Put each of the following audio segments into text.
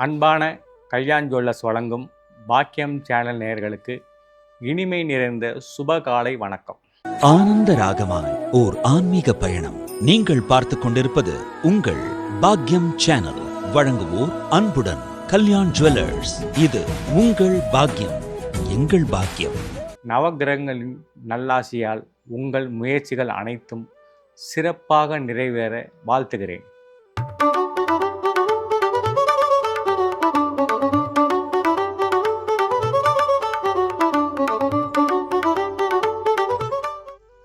அன்பான கல்யாண் ஜுவல்லர்ஸ் வழங்கும் பாக்கியம் சேனல் நேயர்களுக்கு இனிமை நிறைந்த சுப காலை வணக்கம். ஆனந்த ராகமாய் ஓர் ஆன்மீக பயணம். நீங்கள் பார்த்துக் கொண்டிருப்பது உங்கள் பாக்கியம் சேனல். வழங்குவோர் அன்புடன் கல்யாண் ஜுவல்லர்ஸ். இது உங்கள் பாக்கியம், எங்கள் பாக்கியம். நவகிரகங்களின் நல்லாசியால் உங்கள் முயற்சிகள் அனைத்தும் சிறப்பாக நிறைவேற வாழ்த்துகிறேன்.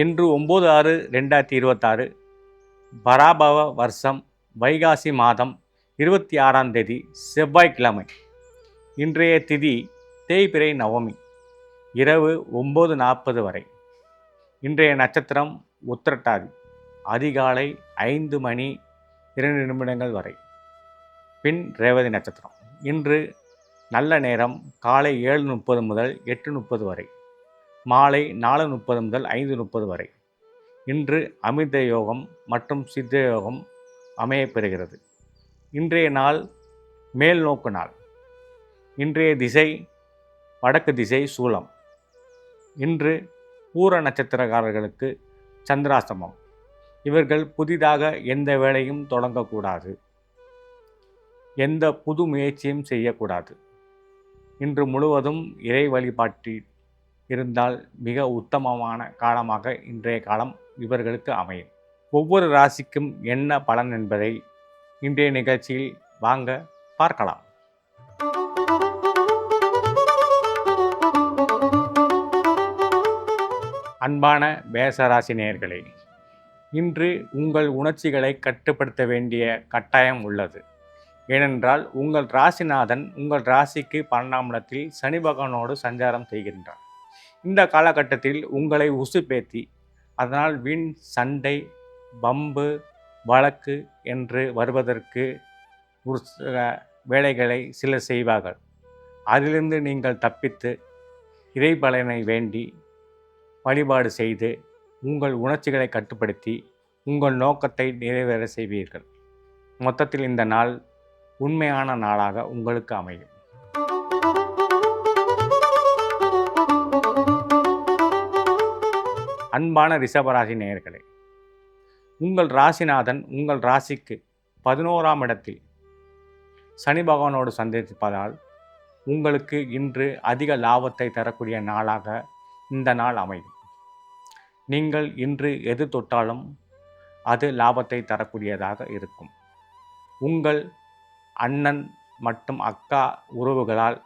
இன்று 9/6/2026 பராபவ வருஷம் வைகாசி மாதம் 26ஆம் தேதி செவ்வாய்க்கிழமை. இன்றைய திதி தேய்பிறை நவமி இரவு 9:40 வரை. இன்றைய நட்சத்திரம் உத்திரட்டாதி அதிகாலை 5:02 வரை. பின் ரேவதி நட்சத்திரம். இன்று நல்ல நேரம் காலை 7:30 முதல் 8:30 வரை, மாலை 4:30 முதல் 5:30 வரை. இன்று அமிர்த யோகம் மற்றும் சித்த யோகம் அமையப்பெறுகிறது. இன்றைய நாள் மேல் நோக்கு நாள். இன்றைய திசை வடக்கு திசை சூலம். இன்று பூர நட்சத்திரக்காரர்களுக்கு சந்திராஷ்டமம். இவர்கள் புதிதாக எந்த வேலையும் தொடங்கக்கூடாது, எந்த புது முயற்சியும் செய்யக்கூடாது. இன்று முழுவதும் இறை வழிபாட்டில் இருந்தால் மிக உத்தமமான காலமாக இன்றைய காலம் இவர்களுக்கு அமையும். ஒவ்வொரு ராசிக்கும் என்ன பலன் என்பதை இன்றைய நிகழ்ச்சியில் வாங்க பார்க்கலாம். அன்பான மேஷராசி நேயர்களே, இன்று உங்கள் உணர்ச்சிகளை கட்டுப்படுத்த வேண்டிய கட்டாயம் உள்ளது. ஏனென்றால் உங்கள் ராசிநாதன் உங்கள் ராசிக்கு 12ஆம் இடத்தில் சனி பகவானோடு சஞ்சாரம் செய்கின்றார். இந்த காலகட்டத்தில் உங்களை உசுப்பேத்தி அதனால் வீண் சண்டை, பம்பு, வழக்கு என்று வருவதற்கு ஒரு வேலைகளை சிலர் செய்வார்கள். அதிலிருந்து நீங்கள் தப்பித்து இறைபலனை வேண்டி வழிபாடு செய்து உங்கள் உணர்ச்சிகளை கட்டுப்படுத்தி உங்கள் நோக்கத்தை நிறைவேற செய்வீர்கள். மொத்தத்தில் இந்த நாள் உண்மையான நாளாக உங்களுக்கு அமையும். அன்பான ரிஷபராசி நேயர்களே, உங்கள் ராசிநாதன் உங்கள் ராசிக்கு 11ஆம் இடத்தில் சனி பகவானோடு சந்திப்பதால் உங்களுக்கு இன்று அதிக லாபத்தை தரக்கூடிய நாளாக இந்த நாள் அமையும். நீங்கள் இன்று எது தொட்டாலும் அது லாபத்தை தரக்கூடியதாக இருக்கும். உங்கள் அண்ணன் மற்றும் அக்கா உறவுகளால்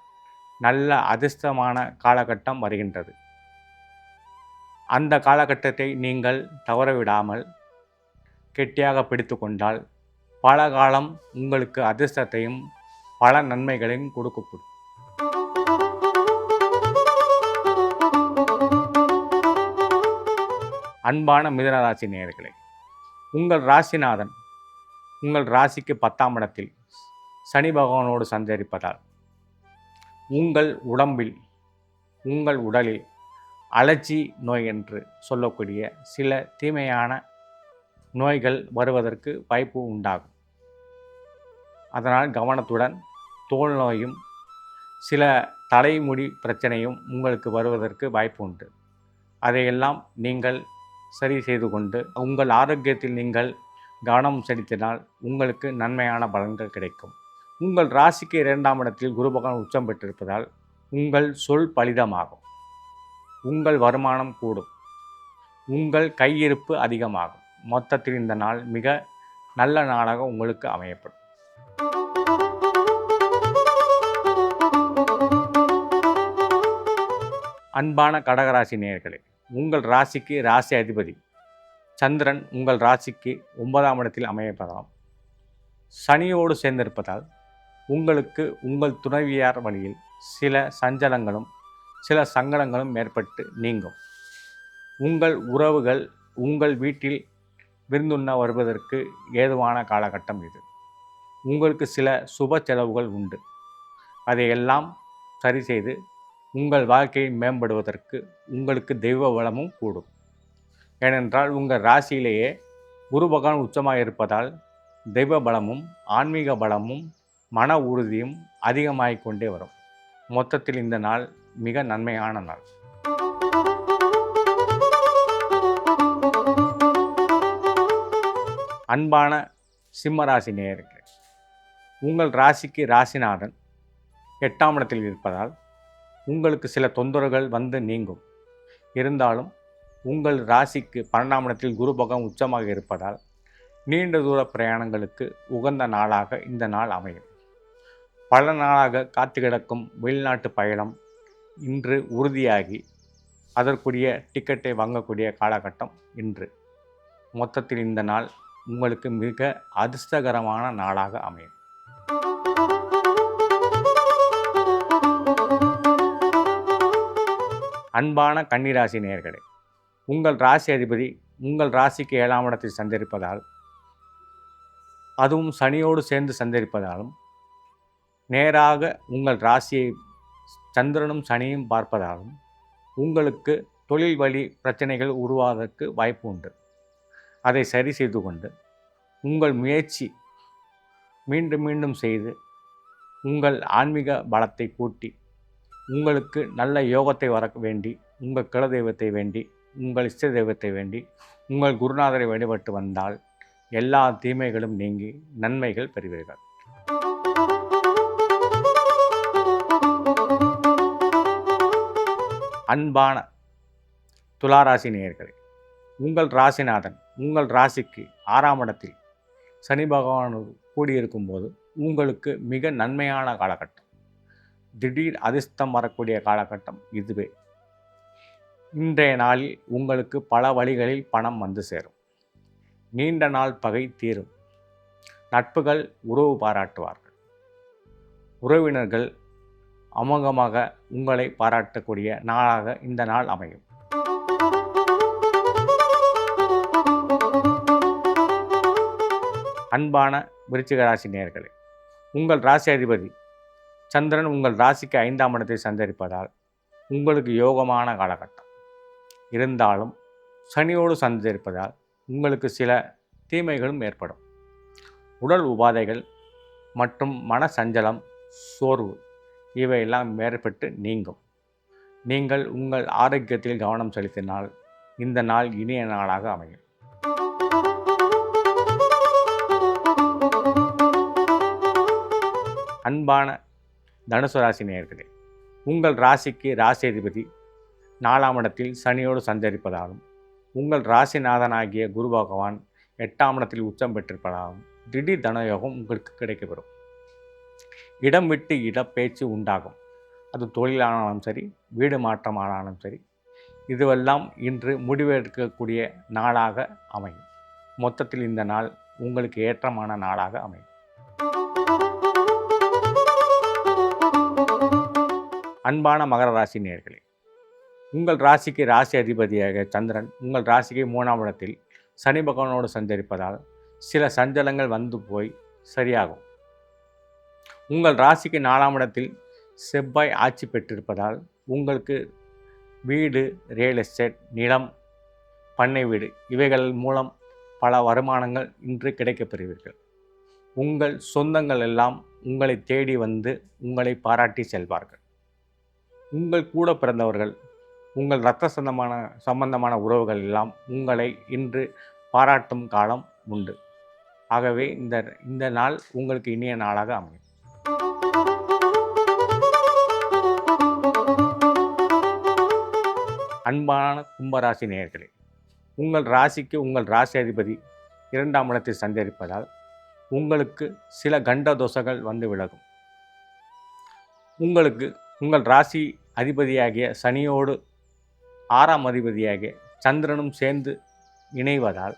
நல்ல அதிர்ஷ்டமான காலகட்டம் வருகின்றது. அந்த காலகட்டத்தை நீங்கள் தவறவிடாமல் கெட்டியாக பிடித்து கொண்டால் பல காலம் உங்களுக்கு அதிர்ஷ்டத்தையும் பல நன்மைகளையும் கொடுக்கப்படும். அன்பான மிதுனராசி நேயர்களே, உங்கள் ராசிநாதன் உங்கள் ராசிக்கு 10ஆம் இடத்தில் சனி பகவானோடு சஞ்சரிப்பதால் உங்கள் உடலில் அலர்ஜி நோய் என்று சொல்லக்கூடிய சில தீமையான நோய்கள் வருவதற்கு வாய்ப்பு உண்டாகும். அதனால் கவனத்துடன் தோல் நோயும் சில தலைமுடி பிரச்சனையும் உங்களுக்கு வருவதற்கு வாய்ப்பு உண்டு. அதையெல்லாம் நீங்கள் சரி செய்து கொண்டு உங்கள் ஆரோக்கியத்தில் நீங்கள் கவனம் செலுத்தினால் உங்களுக்கு நன்மையான பலன்கள் கிடைக்கும். உங்கள் ராசிக்கு 2ஆம் இடத்தில் குரு பகவான் உச்சம் பெற்றிருப்பதால் உங்கள் சொல் பலிதமாகும். உங்கள் வருமானம் கூடும். உங்கள் கையிருப்பு அதிகமாகும். மொத்தத்தில் இந்த நாள் மிக நல்ல நாளாக உங்களுக்கு அமையப்படும். அன்பான கடகராசி நேயர்களே, உங்கள் ராசிக்கு ராசி அதிபதி சந்திரன் உங்கள் ராசிக்கு 9ஆம் இடத்தில் அமையப்பதால் சனியோடு சேர்ந்திருப்பதால் உங்களுக்கு உங்கள் துணைவியார் வழியில் சில சஞ்சலங்களும் சில சங்கடங்களும் ஏற்பட்டு நீங்கும். உங்கள் உறவுகள் உங்கள் வீட்டில் விருந்துண்ண வருவதற்கு ஏதுவான காலகட்டம் இது. உங்களுக்கு சில சுப செலவுகள் உண்டு. அதையெல்லாம் சரி செய்து உங்கள் வாழ்க்கையை மேம்படுவதற்கு உங்களுக்கு தெய்வ வளமும் கூடும். ஏனென்றால் உங்கள் ராசியிலேயே குரு பகவான் உச்சமாக இருப்பதால் தெய்வ பலமும் ஆன்மீக பலமும் மன உறுதியும் அதிகமாகிக் கொண்டே வரும். மொத்தத்தில் இந்த நாள் மிக நன்மையான நாள். அன்பான சிம்மராசி நேயர்களே, உங்கள் ராசிக்கு ராசிநாதன் 8ஆம் இடத்தில் இருப்பதால் உங்களுக்கு சில தொந்தரவுகள் வந்து நீங்கும். இருந்தாலும் உங்கள் ராசிக்கு 12ஆம் இடத்தில் குரு பகவான் உச்சமாக இருப்பதால் நீண்ட தூர பிரயாணங்களுக்கு உகந்த நாளாக இந்த நாள் அமையும். பல நாளாக காத்து கிடக்கும் வெளிநாட்டு பயணம் இன்று உறுதியாகி அதற்குரிய டிக்கெட்டை வாங்கக்கூடிய காலகட்டம் இன்று. மொத்தத்தில் இந்த நாள் உங்களுக்கு மிக அதிர்ஷ்டகரமான நாளாக அமையும். அன்பான கன்னிராசி நேயர்களே, உங்கள் ராசி அதிபதி உங்கள் ராசிக்கு 7ஆம் இடத்தில் சஞ்சரிப்பதால், அதுவும் சனியோடு சேர்ந்து சஞ்சரிப்பதாலும், நேராக உங்கள் ராசியை சந்திரனும் சனியும் பார்ப்பதாலும் உங்களுக்கு தொழில் வழி பிரச்சனைகள் உருவாவதற்கு வாய்ப்பு உண்டு. அதை சரி செய்து கொண்டு உங்கள் முயற்சி மீண்டும் மீண்டும் செய்து உங்கள் ஆன்மீக பலத்தை கூட்டி உங்களுக்கு நல்ல யோகத்தை வர வேண்டி, உங்கள் குல தெய்வத்தை வேண்டி, உங்கள் இஷ்ட தெய்வத்தை வேண்டி, உங்கள் குருநாதரை வழிபட்டு வந்தால் எல்லா தீமைகளும் நீங்கி நன்மைகள் பெறுவீர்கள். அன்பான துளாராசி நேயர்களே, உங்கள் ராசிநாதன் உங்கள் ராசிக்கு 6ஆம் இடத்தில் சனி பகவான் கூடியிருக்கும் போது உங்களுக்கு மிக நன்மையான காலகட்டம். திடீர் அதிர்ஷ்டம் வரக்கூடிய காலகட்டம் இதுவே. இன்றைய நாளில் உங்களுக்கு பல வழிகளில் பணம் வந்து சேரும். நீண்ட நாள் பகை தீரும். நட்புகள் உறவு பாராட்டுவார்கள். உறவினர்கள் அமோகமாக உங்களை பாராட்டக்கூடிய நாளாக இந்த நாள் அமையும். அன்பான விருச்சிக ராசி நேயர்களே, உங்கள் ராசி அதிபதி சந்திரன் உங்கள் ராசிக்கு 5ஆம் இடத்தை சஞ்சரிப்பதால் உங்களுக்கு யோகமான காலகட்டம். இருந்தாலும் சனியோடு சஞ்சரிப்பதால் உங்களுக்கு சில தீமைகளும் ஏற்படும். உடல் உபாதைகள் மற்றும் மன சஞ்சலம், சோர்வு இவையெல்லாம் ஏற்பட்டு நீங்கும். நீங்கள் உங்கள் ஆரோக்கியத்தில் கவனம் செலுத்தினால் இந்த நாள் இனிய நாளாக அமையும். அன்பான தனுசு ராசி நேயர்களே, உங்கள் ராசிக்கு ராசி அதிபதி 4ஆம் இடத்தில் சனியோடு சஞ்சரிப்பதாலும் உங்கள் ராசிநாதனாகிய குரு பகவான் 8ஆம் இடத்தில் உச்சம் பெற்றிருப்பதாலும் திடீர் தனயோகம் உங்களுக்கு கிடைக்கப்பெறும். இடம் விட்டு இடப்பேச்சு உண்டாகும். அது தொழிலானாலும் சரி, வீடு மாற்றமானாலும் சரி, இதுவெல்லாம் இன்று முடிவெடுக்கக்கூடிய நாளாக அமையும். மொத்தத்தில் இந்த நாள் உங்களுக்கு ஏற்றமான நாளாக அமையும். அன்பான மகர ராசி நேயர்களே, உங்கள் ராசிக்கு ராசி அதிபதியாக சந்திரன் உங்கள் ராசிக்கு 3ஆம் இடத்தில் சனி பகவானோடு சஞ்சரிப்பதால் சில சஞ்சலங்கள் வந்து போய் சரியாகும். உங்கள் ராசிக்கு 4ஆம் இடத்தில் செவ்வாய் ஆட்சி பெற்றிருப்பதால் உங்களுக்கு வீடு, ரியல் எஸ்டேட், நிலம், பண்ணை வீடு இவைகள் மூலம் பல வருமானங்கள் இன்று கிடைக்கப்பெறுவீர்கள். உங்கள் சொந்தங்கள் எல்லாம் உங்களை தேடி வந்து உங்களை பாராட்டி செல்வார்கள். உங்கள் கூட பிறந்தவர்கள், உங்கள் இரத்த சம்பந்தமான உறவுகள் எல்லாம் உங்களை இன்று பாராட்டும் காலம் உண்டு. ஆகவே இந்த நாள் உங்களுக்கு இனிய நாளாக அமையும். அன்பான கும்பராசி நேயர்களே, உங்கள் ராசிக்கு உங்கள் ராசி அதிபதி 2ஆம் இடத்தில் சஞ்சரிப்பதால் உங்களுக்கு சில கண்ட தோஷங்கள் வந்து விலகும். உங்களுக்கு உங்கள் ராசி அதிபதியாகிய சனியோடு 6ஆம் அதிபதியாகிய சந்திரனும் சேர்ந்து இணைவதால்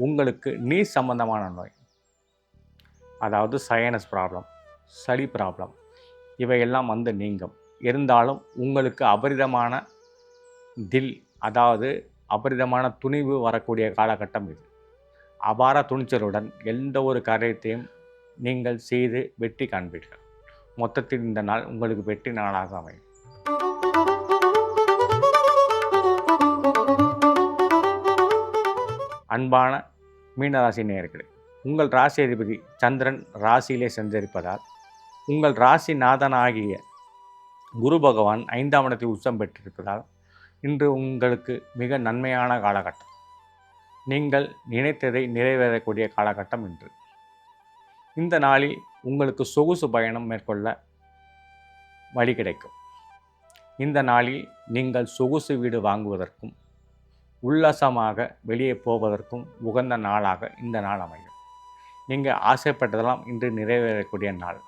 உங்களுக்கு நீர் சம்பந்தமான நோய், அதாவது சைனஸ் ப்ராப்ளம், சளி ப்ராப்ளம் இவையெல்லாம் வந்து நீங்கும். இருந்தாலும் உங்களுக்கு அபரிதமான அதாவது அபரிதமான துணிவு வரக்கூடிய காலகட்டம் இது. அபார துணிச்சலுடன் எந்த ஒரு காரியத்தையும் நீங்கள் செய்து வெற்றி காண்பீர்கள். மொத்தத்தில் இந்த நாள் உங்களுக்கு வெற்றி நாளாக அமையும். அன்பான மீனராசி நேயர்களே, உங்கள் ராசி அதிபதி சந்திரன் ராசியிலே சஞ்சரிப்பதால் உங்கள் ராசிநாதனாகிய குரு பகவான் 5ஆம் இடத்தில் உச்சம் பெற்றிருப்பதால் இன்று உங்களுக்கு மிக நன்மையான காலகட்டம். நீங்கள் நினைத்ததை நிறைவேறக்கூடிய காலகட்டம் இன்று. இந்த நாளில் உங்களுக்கு சொகுசு பயணம் மேற்கொள்ள வழி கிடைக்கும். இந்த நாளில் நீங்கள் சொகுசு வீடு வாங்குவதற்கும் உல்லாசமாக வெளியே போவதற்கும் உகந்த நாளாக இந்த நாள் அமையும். நீங்கள் ஆசைப்பட்டதெல்லாம் இன்று நிறைவேறக்கூடிய நாள்.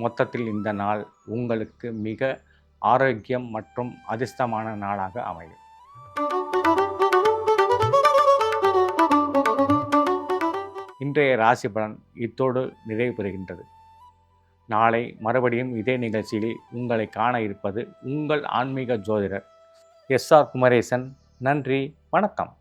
மொத்தத்தில் இந்த நாள் உங்களுக்கு மிக ஆரோக்கியம் மற்றும் அதிர்ஷ்டமான நாளாக அமையும். இன்றைய ராசி பலன் இத்தோடு நிறைவு பெறுகின்றது. நாளை மறுபடியும் இதே நிகழ்ச்சியில் உங்களை காண இருப்பது உங்கள் ஆன்மீக ஜோதிடர் SR குமரேசன். நன்றி, வணக்கம்.